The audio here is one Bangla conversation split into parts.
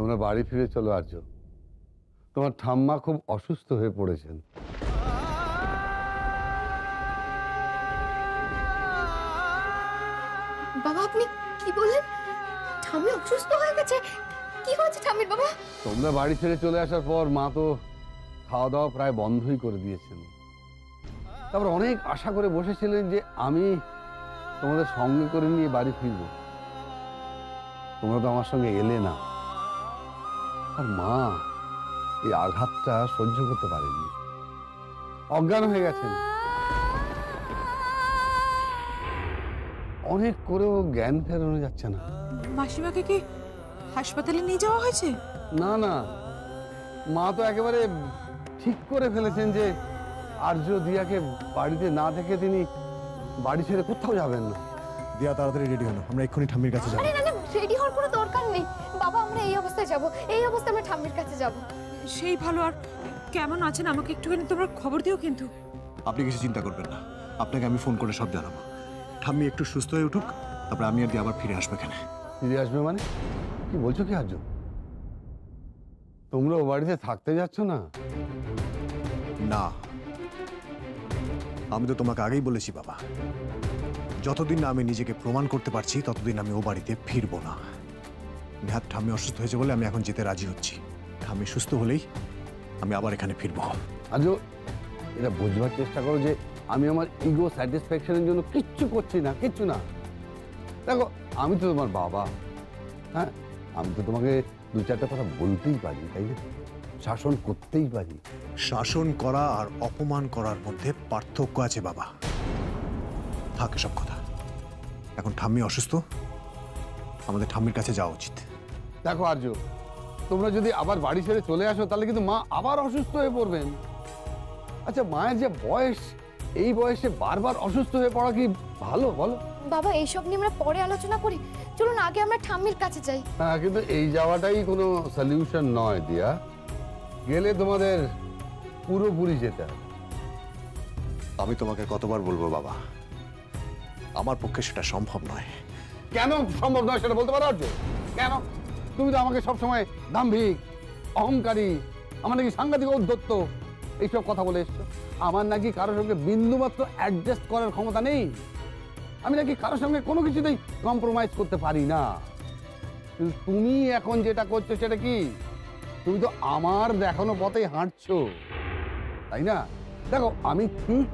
তোমরা বাড়ি ফিরে চলো আর্য। তোমার ঠাম্মা খুব অসুস্থ হয়ে পড়েছেন। বাবা আপনি কি বললেন? ঠাম্মি অসুস্থ হয়ে গেছে? কি হয়েছে ঠাম্মির বাবা? তোমরা বাড়ি ছেড়ে চলে আসার পর মা তো খাওয়া দাওয়া প্রায় বন্ধই করে দিয়েছেন। তারপর অনেক আশা করে বসেছিলেন যে আমি তোমাদের সঙ্গে করে নিয়ে বাড়ি ফিরব। তোমরা তো আমার সঙ্গে এলে না। আর মা এই আঘাতটা সহ্য করতে পারেনি, অজ্ঞান হয়ে গেছেন। অনেক করেও জ্ঞান ফেরানো যাচ্ছে না। মাসিমাকে কি হাসপাতালে নিয়ে যাওয়া হয়েছে? না না, মা তো একেবারে ঠিক করে ফেলেছেন যে আর্য দিয়াকে বাড়িতে না থেকে তিনি বাড়ি ছেড়ে কোথাও যাবেন না। দিয়া তাড়াতাড়ি রেডি হলো, আমরা এক্ষুনি ঠাম্মির কাছে যাবো। আরে না না, রেডি হওয়ার কোনো দরকার নেই বাবা, আমরা এই অবস্থায় যাব, এই অবস্থায় আমরা ঠাম্মির কাছে যাব। সেই ভালো। আর কেমন আছেন আমাকে একটুখানি তোমরা খবর দিও কিন্তু। আপনি কিছু চিন্তা করবেন না, আপনাকে আমি ফোন করে সব জানাবো। ঠাম্মি একটু সুস্থ হয়ে উঠুক, তারপরে আমি আর দিয়ে আবার ফিরে আসবো এখানে। ফিরে আসবে মানে কি বলছো কি আর্য? তোমরা ও বাড়িতে থাকতে যাচ্ছ না? না, আমি তো তোমাকে আগেই বলেছি বাবা, যতদিন না আমি নিজেকে প্রমাণ করতে পারছি ততদিন আমি ও বাড়িতে ফিরবো না। নেহাত ঠাম্মি অসুস্থ হয়েছে বলে আমি এখন যেতে রাজি হচ্ছি। ঠাম্মি সুস্থ হলেই আমি আবার এখানে ফিরবো। আর্য, এটা বুঝবার চেষ্টা করো যে আমি আমার ইগো স্যাটিসফ্যাকশনের জন্য কিচ্ছু করছি না, কিচ্ছু না। দেখো আমি তো তোমার বাবা, হ্যাঁ, আমি তো তোমাকে দু চারটা কথা বলতেই পারি, তাই না? শাসন করতেই পারি। শাসন করা আর অপমান করার মধ্যে পার্থক্য আছে বাবা। থাকে সব কথা, এখন ঠাম্মি অসুস্থ, আমাদের ঠাম্মির কাছে যাওয়া উচিত। দেখো আর্য, তোমরা যদি আবার বাড়ি ছেড়ে চলে আসো তাহলে কিন্তু মা আবার অসুস্থ হয়ে পড়বেন। আচ্ছা, মায়ের যে বয়স, এই বয়সে বারবার অসুস্থ হয়ে পড়া কি ভালো বলো? বাবা এইসব নিয়ে আমরা পরে আলোচনা করি, চলুন আগে আমরা ঠাম্মির কাছে যাই। হ্যাঁ, কিন্তু এই যাওয়াটাই কোনো সলিউশন নয় দিয়া। গেলে তোমাদের পুরোপুরি যেতে হবে। আমি তোমাকে কতবার বলবো বাবা, আমার পক্ষে সেটা সম্ভব নয়। কেন সম্ভব নয় সেটা বলতে পারো আর্য? কেন? তুমি তো আমাকে সবসময় দাম্ভিক, অহংকারী, আমার নাকি সাংঘাতিক ঔদ্ধত্য এইসব কথা বলে এসছো। আমার নাকি কারোর সঙ্গে বিন্দুমাত্র অ্যাডজাস্ট করার ক্ষমতা নেই। আমি নাকি কারোর সঙ্গে কোনো কিছুতেই কম্প্রোমাইজ করতে পারি না। কিন্তু তুমি এখন যেটা করছো সেটা কি? তুমি তো আমার দেখানো পথেই হাঁটছো, তাই না? দেখো আমি ঠিক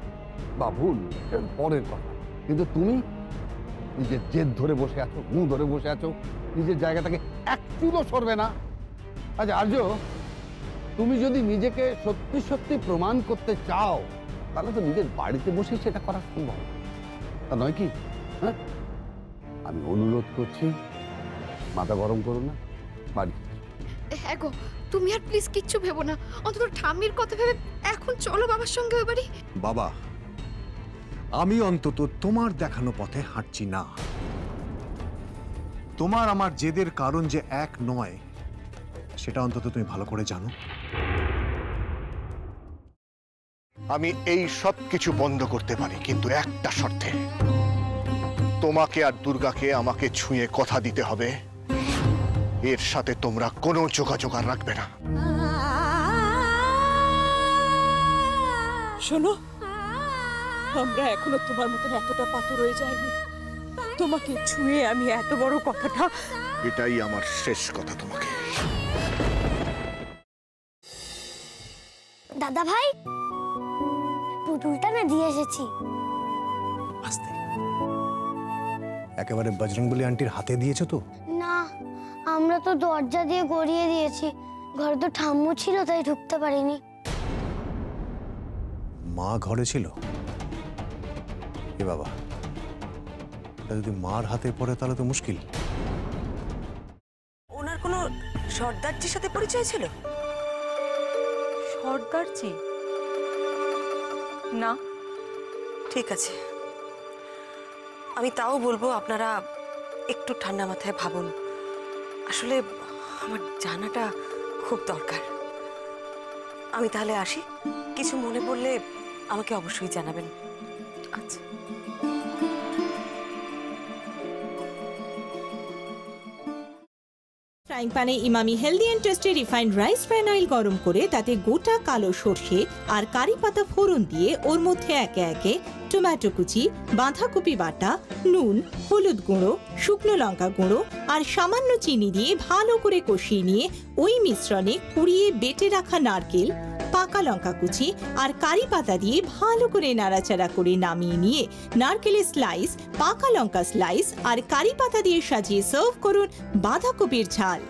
বা ভুল সেটা পরের কথা, কিন্তু তুমি নিজের জেদ ধরে বসে আছো, মুখ ধরে বসে আছো, নিজের জায়গা থেকে এক চুলও সরবে না। আচ্ছা আর্য, তুমি যদি নিজেকে সত্যি সত্যি প্রমাণ করতে চাও তাহলে তো নিজের বাড়িতে বসে সেটা করা সম্ভব, তা নয় কি? হ্যাঁ, আমি অনুরোধ করছি, মাথা গরম করো না, বাড়ি। হ্যাঁ গো, তুমি আর প্লিজ কিচ্ছু ভেবো না, অন্তত ঠাম্মির কথা ভেবে এখন চলো বাবার সঙ্গে ওই বাড়ি। বাবা, আমি অন্তত তোমার দেখানো পথে হাঁটছি না। তোমার আমার জেদের কারণ যে এক নয় সেটা অন্তত তুমি ভালো করে জানো। আমি এই সব কিছু বন্ধ করতে পারি, কিন্তু একটা শর্তে। তোমাকে আর দুর্গাকে আমাকে ছুঁয়ে কথা দিতে হবে, এর সাথে তোমরা কোনো যোগাযোগ আর রাখবে না। শোনো, আমরা এখনো তোমার মতন এতটা পাথর হয়ে যায়নি। তোমাকে ছুঁয়ে আমি এত বড় কথাটা, এটাই আমার শেষ কথা তোমাকে। দাদা ভাই, পুতুলটা না দিয়ে এসেছি। আস্তে, একেবারে বজরংবলী আন্টির হাতে দিয়েছো তো? না, আমরা তো দরজা দিয়ে গড়িয়ে দিয়েছি, ঘরে তো ঠাম্মু ছিল তাই ঢুকতে পারিনি। মা ঘরে ছিল? এ বাবা, এটা যদি মার হাতে পড়ে তাহলে তো মুশকিল। ওনার কোনো সর্দারজির সাথে পরিচয় ছিল? সর্দারজি? না, ঠিক আছে, আমি তাও বলবো আপনারা একটু ঠান্ডা মাথায় ভাবুন। আসলে আমার জানাটা খুব দরকার। আমি তাহলে আসি, কিছু মনে পড়লে আমাকে অবশ্যই জানাবেন। আচ্ছা। ফ্রাইং প্যানে Emami healthy and tasty refined rice bran oil গরম করে তাতে গোটা কালো সর্ষে আর কারি পাতা ফোড়ন দিয়ে ওর মধ্যে একে একে টমেটো কুচি, বাঁধাকপি বাটা, নুন, হলুদ গুঁড়ো, শুকনো লঙ্কা গুঁড়ো আর সামান্য চিনি দিয়ে ভালো করে কষিয়ে নিয়ে ওই মিশ্রণে কুড়িয়ে বেটে রাখা নারকেল, পাকা লঙ্কা কুচি আর কারি পাতা দিয়ে ভালো করে নাড়াচাড়া করে নামিয়ে নিয়ে নারকেলের স্লাইস, পাকা লঙ্কা স্লাইস আর কারি পাতা দিয়ে সাজিয়ে সার্ভ করুন বাঁধাকপির ঝাল।